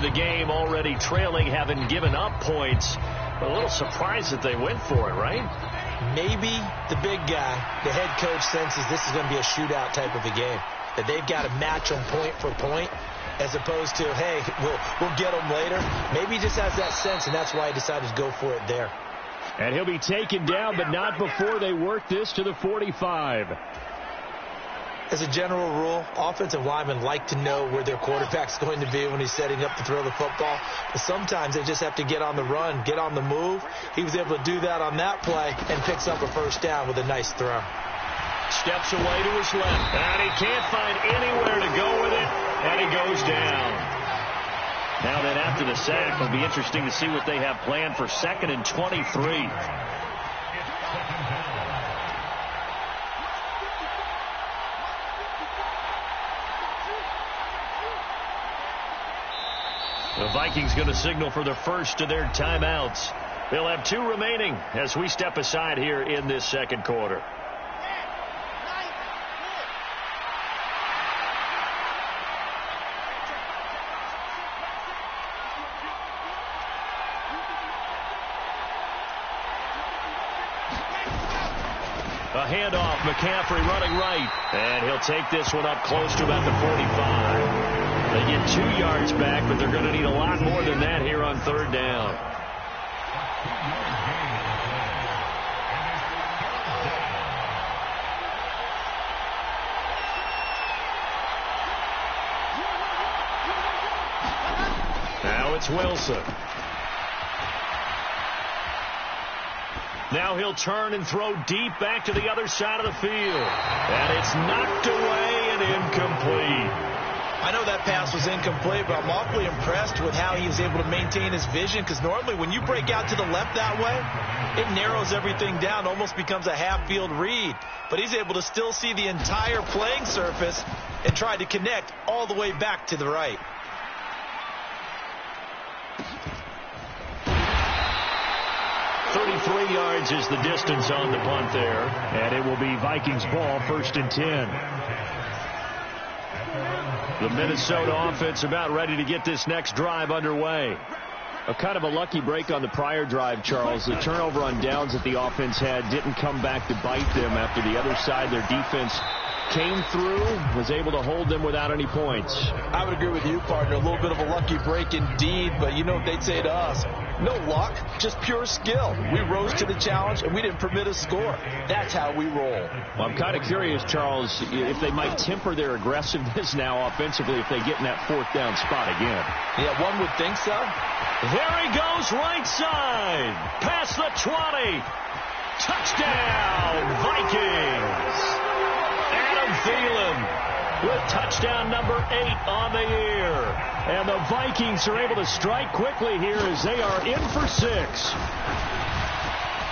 the game, already trailing, haven't given up points. But a little surprised that they went for it, right? Maybe the big guy, the head coach, senses this is going to be a shootout type of a game, that they've got to match them point for point, as opposed to, hey, we'll get them later. Maybe he just has that sense, and that's why he decided to go for it there. And he'll be taken down, but not before they work this to the 45. As a general rule, offensive linemen like to know where their quarterback's going to be when he's setting up to throw the football. But sometimes they just have to get on the run, get on the move. He was able to do that on that play and picks up a first down with a nice throw. Steps away to his left, and he can't find anywhere to go with it, and he goes down. Now then, after the sack, it'll be interesting to see what they have planned for 2nd and 23. The Vikings going to signal for the first of their timeouts. They'll have 2 remaining as we step aside here in this second quarter. A handoff, McCaffrey running right, and he'll take this one up close to about the 45. They get 2 yards back, but they're going to need a lot more than that here on 3rd down. Now it's Wilson. Now he'll turn and throw deep back to the other side of the field. And it's knocked away and incomplete. I know that pass was incomplete, but I'm awfully impressed with how he was able to maintain his vision, because normally when you break out to the left that way, it narrows everything down, almost becomes a half-field read. But he's able to still see the entire playing surface and try to connect all the way back to the right. .33 yards is the distance on the punt there, and it will be Vikings ball, 1st and 10. The Minnesota offense about ready to get this next drive underway. A kind of a lucky break on the prior drive, Charles. The turnover on downs that the offense had didn't come back to bite them after the other side. Their defense came through, was able to hold them without any points. I would agree with you, partner. A little bit of a lucky break indeed, but you know what they'd say to us? No luck, just pure skill. We rose to the challenge, and we didn't permit a score. That's how we roll. Well, I'm kind of curious, Charles, if they might temper their aggressiveness now offensively if they get in that 4th down spot again. Yeah, one would think so. There he goes, right side. Past the 20. Touchdown, Vikings. Adam Thielen with touchdown number 8 on the year. And the Vikings are able to strike quickly here as they are in for 6.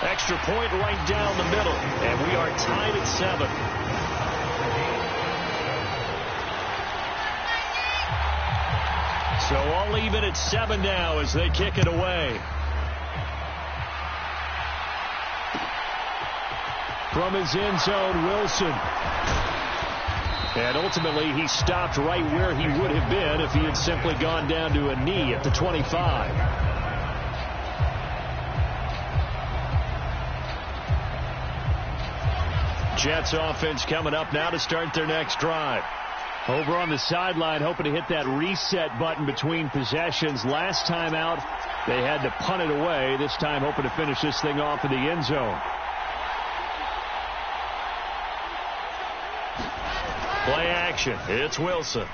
Extra point right down the middle, and we are tied at 7. So all even at 7 now as they kick it away. From his end zone, Wilson. And ultimately, he stopped right where he would have been if he had simply gone down to a knee at the 25. Jets offense coming up now to start their next drive. Over on the sideline, hoping to hit that reset button between possessions. Last time out, they had to punt it away. This time, hoping to finish this thing off in the end zone. Play action. It's Wilson.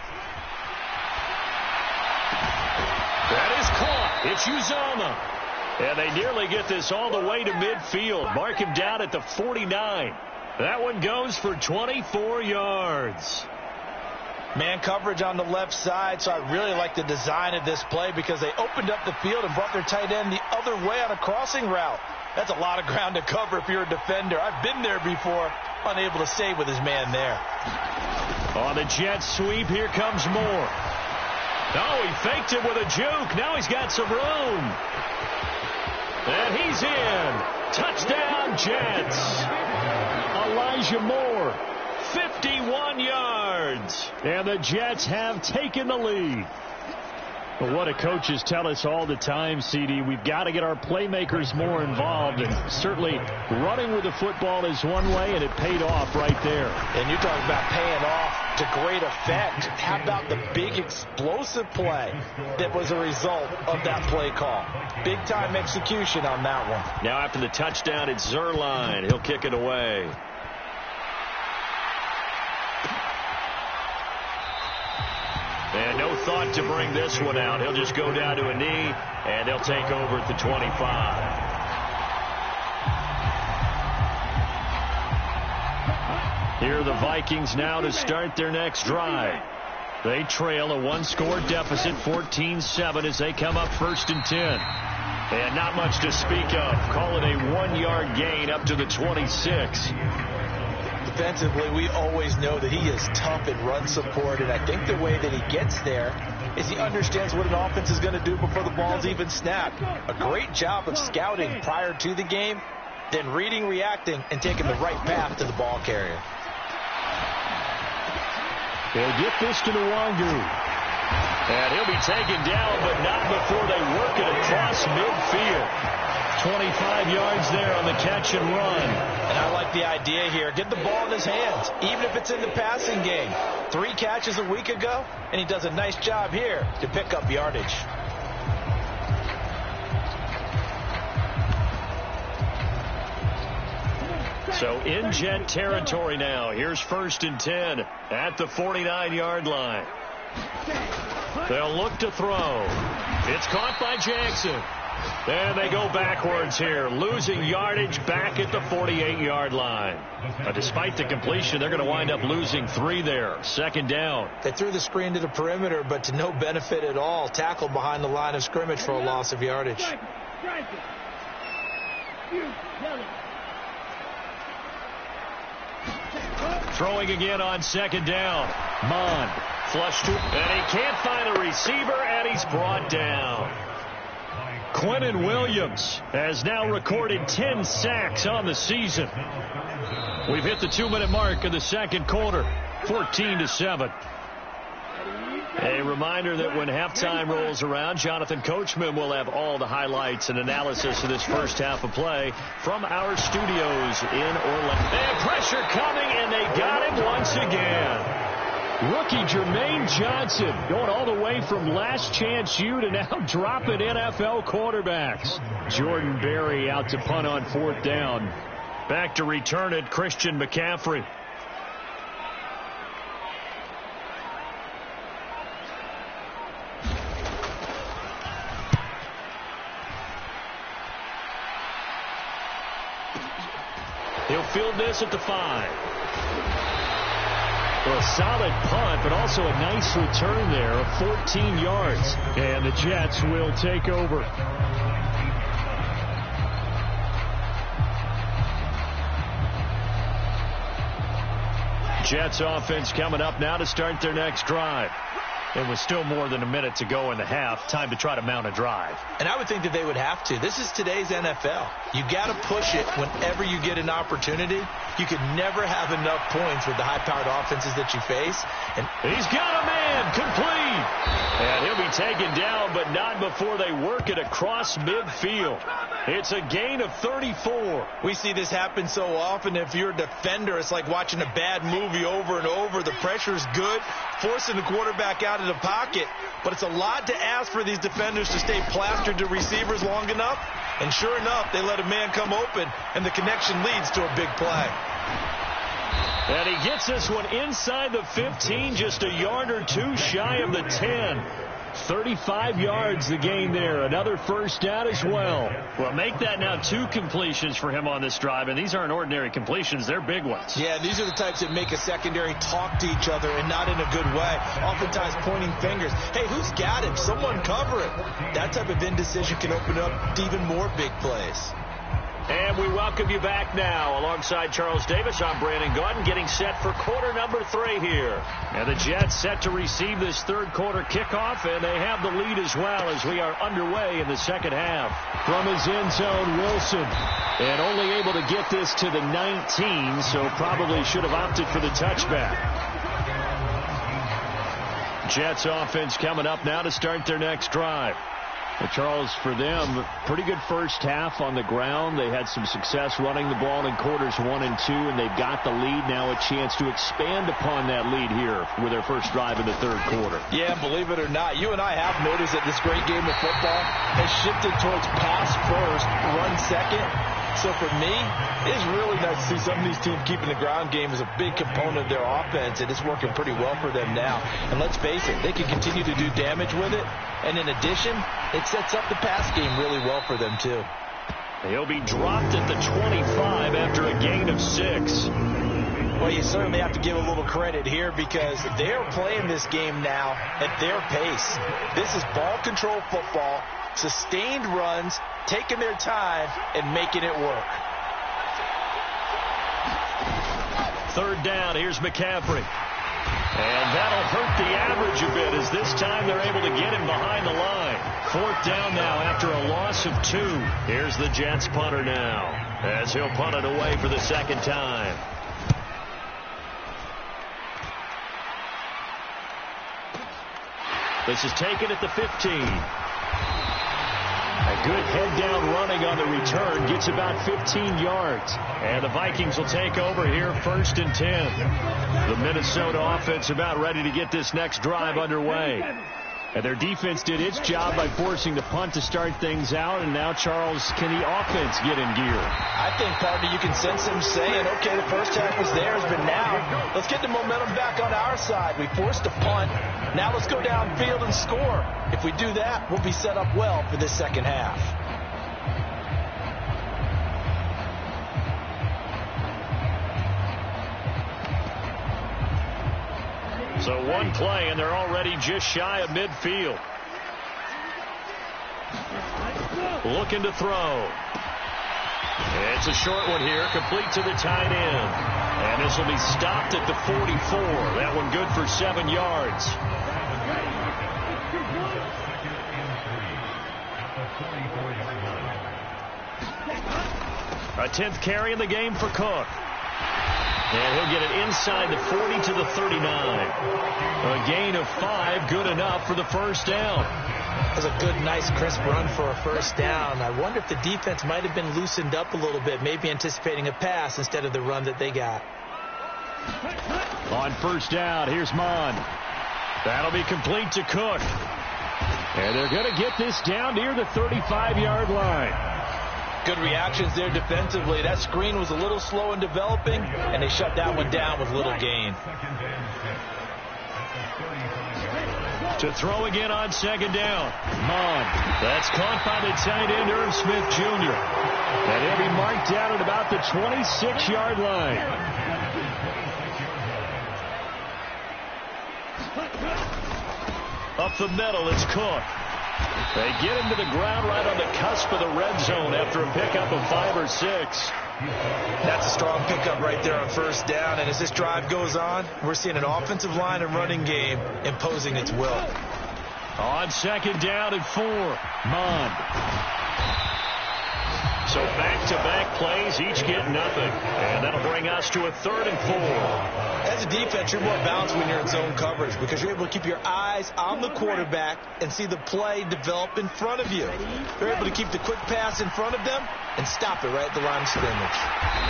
That is caught. It's Uzomah. And they nearly get this all the way to midfield. Mark him down at the 49. That one goes for 24 yards. Man coverage on the left side, so I really like the design of this play because they opened up the field and brought their tight end the other way on a crossing route. That's a lot of ground to cover if you're a defender. I've been there before, unable to save with his man there. On the jet sweep, here comes Moore. Oh, he faked it with a juke. Now he's got some room. And he's in. Touchdown, Jets. Elijah Moore, 51 yards. And the Jets have taken the lead. Well, what do coaches tell us all the time, CD? We've got to get our playmakers more involved, and certainly running with the football is one way, and it paid off right there. And you're talking about paying off to great effect. How about the big explosive play that was a result of that play call? Big-time execution on that one. Now after the touchdown, it's Zuerlein. He'll kick it away. And no thought to bring this one out. He'll just go down to a knee, and they'll take over at the 25. Here are the Vikings now to start their next drive. They trail a one-score deficit, 14-7, as they come up 1st and 10. And not much to speak of. Call it a 1-yard gain up to the 26. Defensively, we always know that he is tough in run support, and I think the way that he gets there is he understands what an offense is going to do before the ball's even snapped. A great job of scouting prior to the game, then reading, reacting, and taking the right path to the ball carrier. He'll get this to Nwangu. And he'll be taken down, but not before they work it across midfield. 25 yards there on the catch and run. And I like the idea here. Get the ball in his hands, even if it's in the passing game. 3 catches a week ago, and he does a nice job here to pick up yardage. So in Jet territory now. Here's 1st and 10 at the 49-yard line. They'll look to throw. It's caught by Jackson. And they go backwards here, losing yardage back at the 48-yard line. Despite the completion, they're going to wind up losing 3 there. 2nd down. They threw the screen to the perimeter, but to no benefit at all. Tackled behind the line of scrimmage for a loss of yardage. Throwing again on 2nd down. Mond flushed to, and he can't find a receiver, and he's brought down. Quinnen Williams has now recorded 10 sacks on the season. We've hit the 2-minute mark of the 2nd quarter, 14-7. A reminder that when halftime rolls around, Jonathan Coachman will have all the highlights and analysis of this first half of play from our studios in Orlando. They have pressure coming, and they got him once again. Rookie Jermaine Johnson going all the way from last chance U to now dropping NFL quarterbacks. Jordan Berry out to punt on 4th down. Back to return it, Christian McCaffrey. He'll field this at the 5. Well, a solid punt, but also a nice return there of 14 yards. And the Jets will take over. Jets offense coming up now to start their next drive. It was still more than a minute to go in the half. Time to try to mount a drive. And I would think that they would have to. This is today's NFL. You got to push it whenever you get an opportunity. You could never have enough points with the high-powered offenses that you face. And he's got a man complete. And he'll be taken down, but not before they work it across midfield. It's a gain of 34. We see this happen so often. If you're a defender, it's like watching a bad movie over and over. The pressure's good, forcing the quarterback out of the pocket. But it's a lot to ask for these defenders to stay plastered to receivers long enough. And sure enough, they let a man come open, and the connection leads to a big play. And he gets this one inside the 15, just a yard or 2 shy of the 10. 35 yards the gain there. Another first down as well. Well, make that now 2 completions for him on this drive, and these aren't ordinary completions. They're big ones. Yeah, these are the types that make a secondary talk to each other, and not in a good way. Oftentimes pointing fingers. Hey, who's got him? Someone cover it. That type of indecision can open up to even more big plays. And we welcome you back now. Alongside Charles Davis, I'm Brandon Gaudin, getting set for quarter number 3 here. And the Jets set to receive this 3rd quarter kickoff, and they have the lead as well as we are underway in the 2nd half. From his end zone, Wilson. And only able to get this to the 19, so probably should have opted for the touchback. Jets offense coming up now to start their next drive. Well, Charles, for them, pretty good first half on the ground. They had some success running the ball in quarters 1 and 2, and they've got the lead now, a chance to expand upon that lead here with their first drive in the third quarter. Yeah, believe it or not, you and I have noticed that this great game of football has shifted towards pass first, run second. So for me, it's really nice to see some of these teams keeping the ground game as a big component of their offense, and it's working pretty well for them now. And let's face it, they can continue to do damage with it. And in addition, it sets up the pass game really well for them, too. He'll be dropped at the 25 after a gain of 6. Well, you certainly have to give a little credit here because they're playing this game now at their pace. This is ball control football, sustained runs, taking their time, and making it work. Third down, here's McCaffrey. And that'll hurt the average a bit as this time they're able to get him behind the line. Fourth down now after a loss of 2. Here's the Jets punter now as he'll punt it away for the second time. This is taken at the 15. A good head-down running on the return gets about 15 yards. And the Vikings will take over here first and 10. The Minnesota offense about ready to get this next drive underway. And their defense did its job by forcing the punt to start things out. And now, Charles, can the offense get in gear? I think, partner, you can sense them saying, okay, the first half was theirs, but now let's get the momentum back on our side. We forced a punt. Now let's go downfield and score. If we do that, we'll be set up well for this second half. So one play, and they're already just shy of midfield. Looking to throw. It's a short one here, complete to the tight end. And this will be stopped at the 44. That one good for 7 yards. A 10th carry in the game for Cook. And he'll get it inside the 40 to the 39. A gain of 5, good enough for the first down. That was a good, nice, crisp run for a first down. I wonder if the defense might have been loosened up a little bit, maybe anticipating a pass instead of the run that they got. On first down, here's Mon. That'll be complete to Cook. And they're going to get this down near the 35-yard line. Good reactions there defensively. That screen was a little slow in developing, and they shut that one down with little gain. To throw again on second down. Mon. That's caught by the tight end, Irv Smith Jr. And he'll be marked down at about the 26-yard line. Up the middle, it's Cook. They get him to the ground right on the cusp of the red zone after a pickup of 5 or 6. That's a strong pickup right there on first down. And as this drive goes on, we're seeing an offensive line and running game imposing its will. On second down and 4, Mon. So back-to-back plays, each get nothing. And that'll bring us to a 3rd and 4. As a defense, you're more balanced when you're in zone coverage because you're able to keep your eyes on the quarterback and see the play develop in front of you. You're able to keep the quick pass in front of them and stop it right at the line of scrimmage.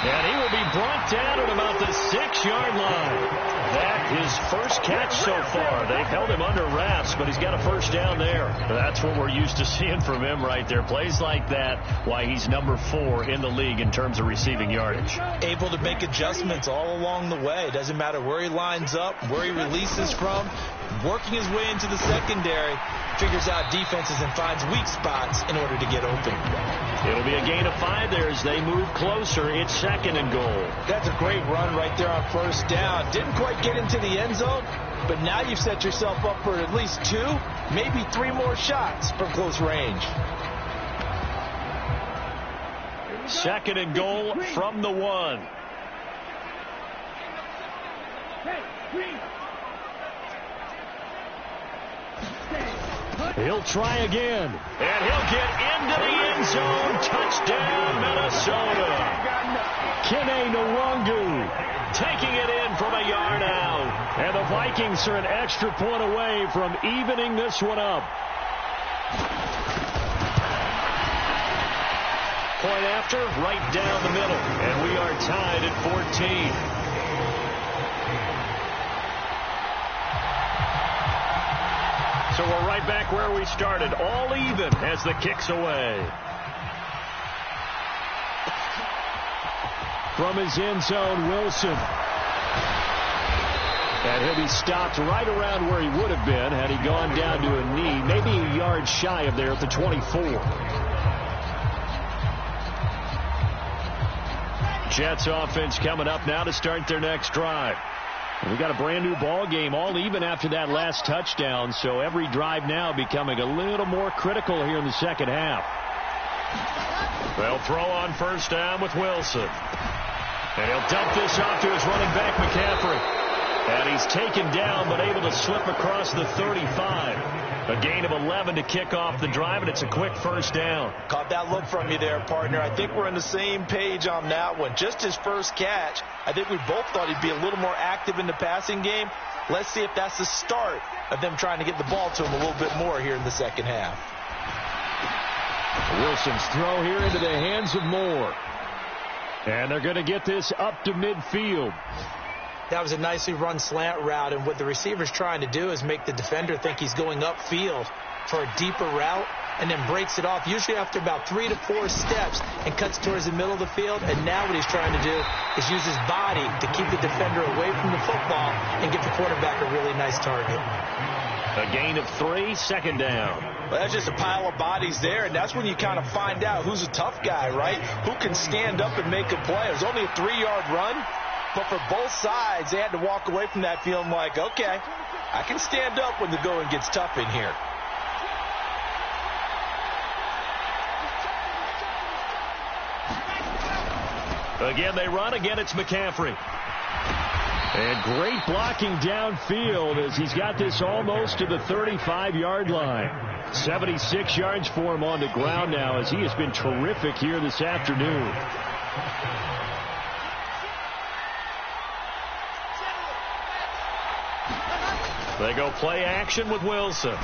And he will be brought down at about the 6-yard line. That his first catch so far. They've held him under wraps, but he's got a first down there. That's what we're used to seeing from him right there. Plays like that, why he's number 4 in the league in terms of receiving yardage. Able to make adjustments all along the way. Doesn't matter where he lines up, where he releases from, working his way into the secondary, figures out defenses and finds weak spots in order to get open. It'll be a gain of 5 there as they move closer. It's 2nd and goal. That's a great run right there on first down. Didn't quite get into the end zone, but now you've set yourself up for at least 2, maybe 3 more shots from close range. 2nd and goal from the 1. He'll try again. And he'll get into the end zone. Touchdown, Minnesota. Kene Nwangu taking it in from a yard out. And the Vikings are an extra point away from evening this one up. Point after, right down the middle. And we are tied at 14. So we're right back where we started, all even as the kick's away. From his end zone, Wilson. And he'll be stopped right around where he would have been had he gone down to a knee, maybe a yard shy of there at the 24. Jets offense coming up now to start their next drive. We got a brand new ball game, all even after that last touchdown, so every drive now becoming a little more critical here in the second half. They'll throw on first down with Wilson. And he'll dump this off to his running back, McCaffrey. And he's taken down but able to slip across the 35. A gain of 11 to kick off the drive, and it's a quick first down. Caught that look from you there, partner. I think we're on the same page on that one. Just his first catch, I think we both thought he'd be a little more active in the passing game. Let's see if that's the start of them trying to get the ball to him a little bit more here in the second half. Wilson's throw here into the hands of Moore. And they're going to get this up to midfield. That was a nicely run slant route, and what the receiver's trying to do is make the defender think he's going upfield for a deeper route and then breaks it off, usually after about 3 to 4 steps, and cuts towards the middle of the field. And now what he's trying to do is use his body to keep the defender away from the football and give the quarterback a really nice target. A gain of 3, second down. Well, that's just a pile of bodies there, and that's when you kind of find out who's a tough guy, right? Who can stand up and make a play. It was only a 3-yard run. But for both sides, they had to walk away from that feeling like, okay, I can stand up when the going gets tough in here. Again, they run. Again, it's McCaffrey. And great blocking downfield as he's got this almost to the 35-yard line. 76 yards for him on the ground now as he has been terrific here this afternoon. They go play action with Wilson. The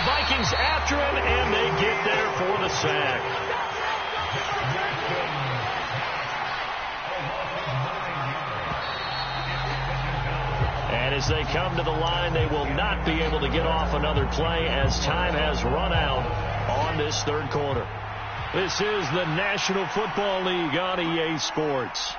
Vikings after him, and they get there for the sack. And as they come to the line, they will not be able to get off another play as time has run out on this third quarter. This is the National Football League on EA Sports.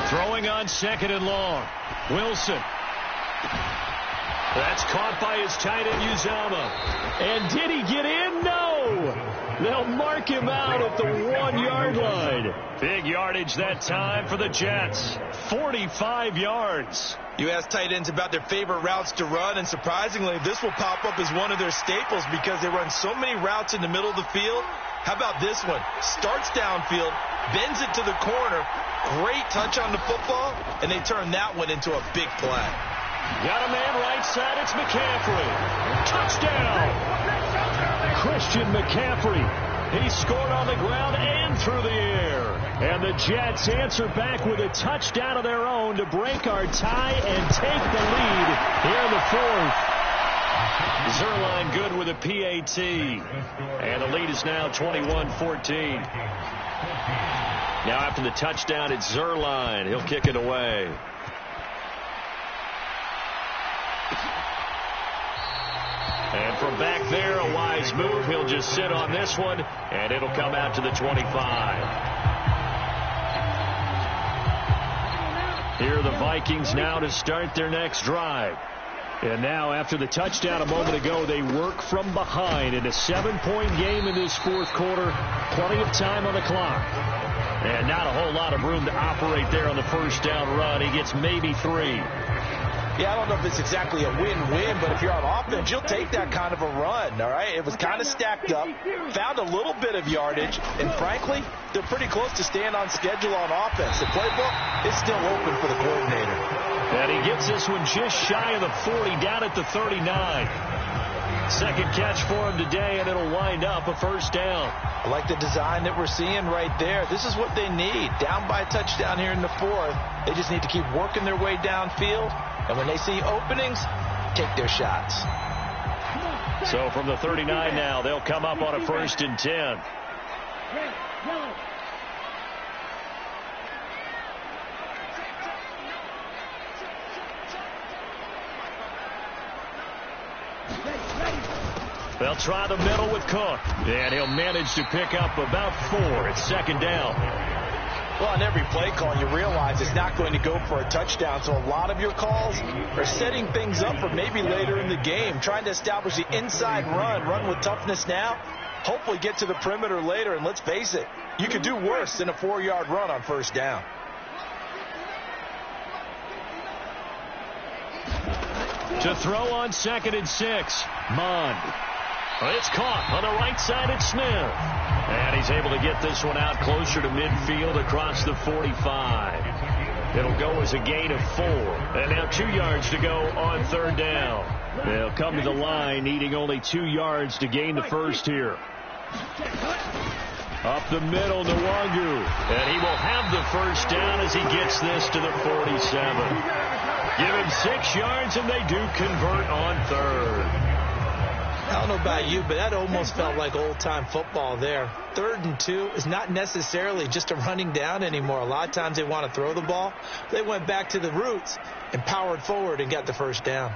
Throwing on second and long. Wilson. That's caught by his tight end, Uzama. And did he get in? No. They'll mark him out at the 1-yard line. Big yardage that time for the Jets. 45 yards. You ask tight ends about their favorite routes to run, and surprisingly, this will pop up as one of their staples because they run so many routes in the middle of the field. How about this one? Starts downfield, bends it to the corner, great touch on the football, and they turn that one into a big play. Got a man right side, it's McCaffrey. Touchdown! Christian McCaffrey. He scored on the ground and through the air. And the Jets answer back with a touchdown of their own to break our tie and take the lead here in the fourth. Zerline good with a PAT. And the lead is now 21-14. Now after the touchdown, it's Zerline. He'll kick it away. And from back there, a wise move. He'll just sit on this one, and it'll come out to the 25. Here are the Vikings now to start their next drive. And now, after the touchdown a moment ago, they work from behind in a 7-point game in this fourth quarter. Plenty of time on the clock. And not a whole lot of room to operate there on the first down run. He gets maybe 3. Yeah, I don't know if it's exactly a win-win, but if you're on offense, you'll take that kind of a run, all right? It was kind of stacked up, found a little bit of yardage, and frankly, they're pretty close to staying on schedule on offense. The playbook is still open for the coordinator. And he gets this one just shy of the 40, down at the 39. Second catch for him today, and it'll wind up a first down. I like the design that we're seeing right there. This is what they need. Down by a touchdown here in the fourth. They just need to keep working their way downfield. And when they see openings, take their shots. So from the 39 now, they'll come up on a 1st and 10. They'll try the middle with Cook. And he'll manage to pick up about 4. It's 2nd down. Well, on every play call, you realize it's not going to go for a touchdown. So a lot of your calls are setting things up for maybe later in the game, trying to establish the inside run with toughness now, hopefully get to the perimeter later. And let's face it, you could do worse than a 4-yard run on 1st down. To throw on 2nd and 6. Mond. It's caught on the right side at Smith. And he's able to get this one out closer to midfield across the 45. It'll go as a gain of 4. And now 2 yards to go on 3rd down. They'll come to the line needing only 2 yards to gain the first here. Up the middle, Nwangu. And he will have the first down as he gets this to the 47. Give him 6 yards, and they do convert on 3rd. I don't know about you, but that almost felt like old-time football there. 3rd and 2 is not necessarily just a running down anymore. A lot of times they want to throw the ball. They went back to the roots and powered forward and got the first down.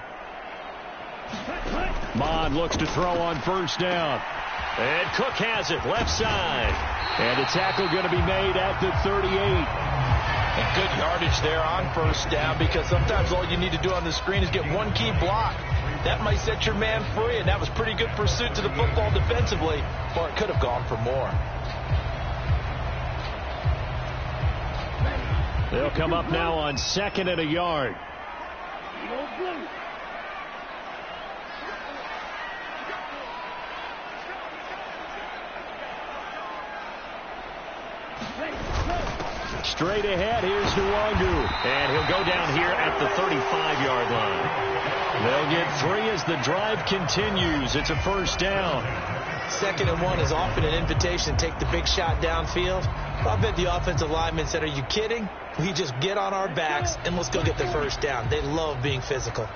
Mond looks to throw on 1st down. And Cook has it, left side. And a tackle going to be made at the 38. And good yardage there on 1st down, because sometimes all you need to do on the screen is get one key block. That might set your man free, and that was pretty good pursuit to the football defensively, or it could have gone for more. They'll come up now on 2nd and a yard. Straight ahead, here's Nwangu. And he'll go down here at the 35-yard line. They'll get 3 as the drive continues. It's a 1st down. 2nd and 1 is often an invitation to take the big shot downfield. I bet the offensive lineman said, are you kidding? We just get on our backs and let's go get the 1st down. They love being physical.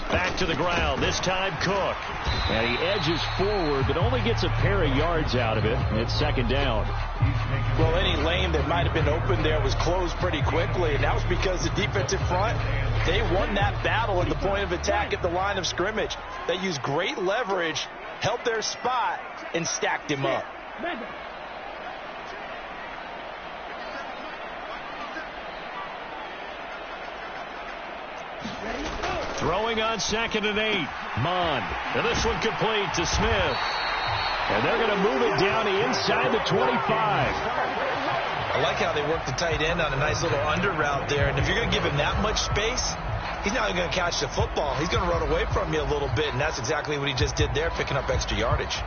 Back to the ground, this time Cook. And he edges forward, but only gets a pair of yards out of it. It's 2nd down. Well, any lane that might have been open there was closed pretty quickly, and that was because the defensive front, they won that battle at the point of attack at the line of scrimmage. They used great leverage, held their spot, and stacked him up. Throwing on 2nd and 8. Mond. And this one complete to Smith. And they're going to move it down inside the 25. I like how they work the tight end on a nice little under route there. And if you're going to give him that much space, he's not going to catch the football. He's going to run away from you a little bit, and that's exactly what he just did there, picking up extra yardage.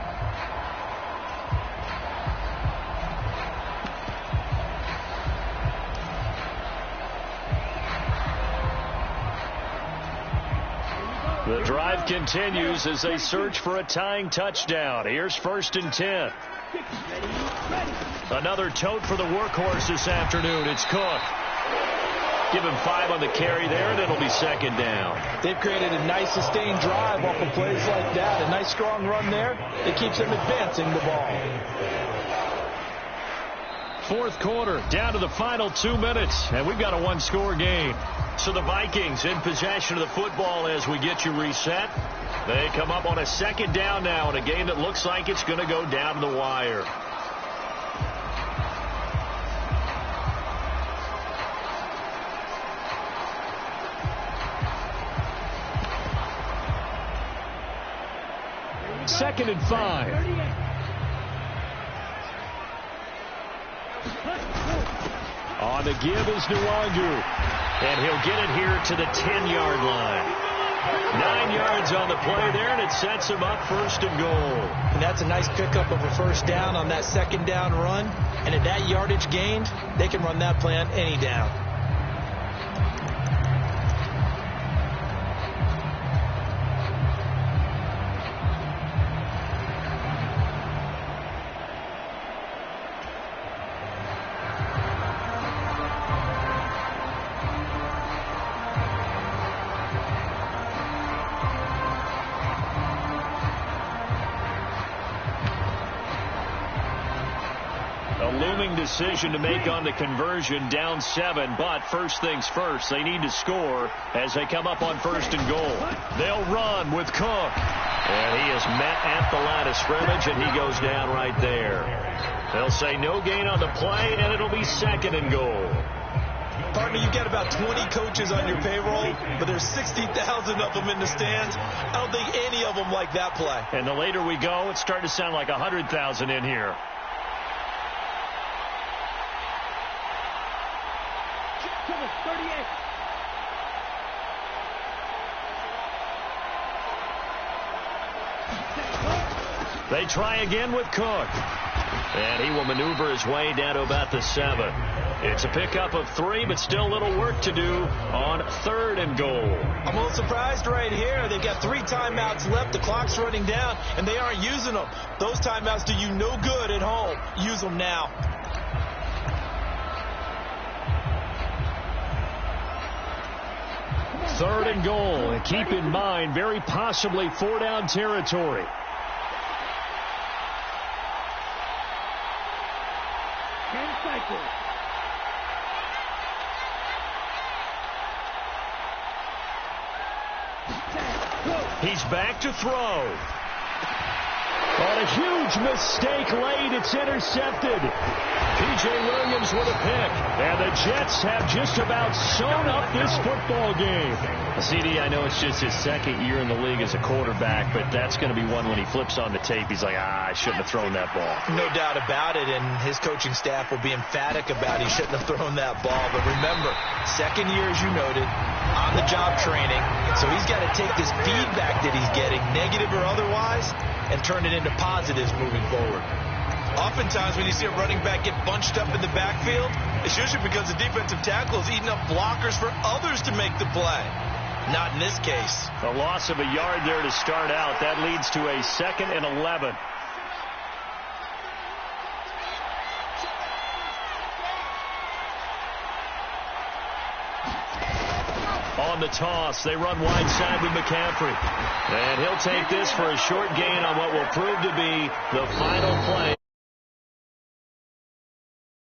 The drive continues as they search for a tying touchdown. Here's 1st and 10. Another tote for the workhorse this afternoon. It's Cook. Give him 5 on the carry there, and it'll be 2nd down. They've created a nice sustained drive off of plays like that. A nice strong run there. It keeps them advancing the ball. 4th quarter, down to the final 2 minutes, and we've got a 1-score game. So the Vikings in possession of the football as we get you reset. They come up on a 2nd down now in a game that looks like it's going to go down the wire. It's 2nd and 5. On the give is Nwangu. And he'll get it here to the 10-yard line. 9 yards on the play there, and it sets him up 1st and goal. And that's a nice pickup of a 1st down on that 2nd down run. And at that yardage gained, they can run that play on any down. Decision to make on the conversion, down 7, but first things first, they need to score as they come up on 1st and goal. They'll run with Cook, and he is met at the line of scrimmage, and he goes down right there. They'll say no gain on the play, and it'll be 2nd and goal. Partner, you got about 20 coaches on your payroll, but there's 60,000 of them in the stands. I don't think any of them like that play. And the later we go, it's starting to sound like 100,000 in here. They try again with Cook. And he will maneuver his way down to about the 7. It's a pickup of 3, but still a little work to do on 3rd and goal. I'm a little surprised right here. They've got 3 timeouts left. The clock's running down, and they aren't using them. Those timeouts do you no good at home. Use them now. Third and goal. And keep in mind, very possibly 4-down territory. He's back to throw. On a huge mistake late, it's intercepted. P.J. Williams with a pick. And the Jets have just about sewn up this football game. CD, I know it's just his 2nd year in the league as a quarterback, but that's going to be one when he flips on the tape. He's like, I shouldn't have thrown that ball. No doubt about it, and his coaching staff will be emphatic about he shouldn't have thrown that ball. But remember, 2nd year, as you noted, on-the-job training. So he's got to take this feedback that he's getting, negative or otherwise, and turn it into positives moving forward. Oftentimes when you see a running back get bunched up in the backfield, it's usually because the defensive tackle is eating up blockers for others to make the play. Not in this case. A loss of a yard there to start out. That leads to a 2nd and 11. On the toss, they run wide side with McCaffrey. And he'll take this for a short gain on what will prove to be the final play.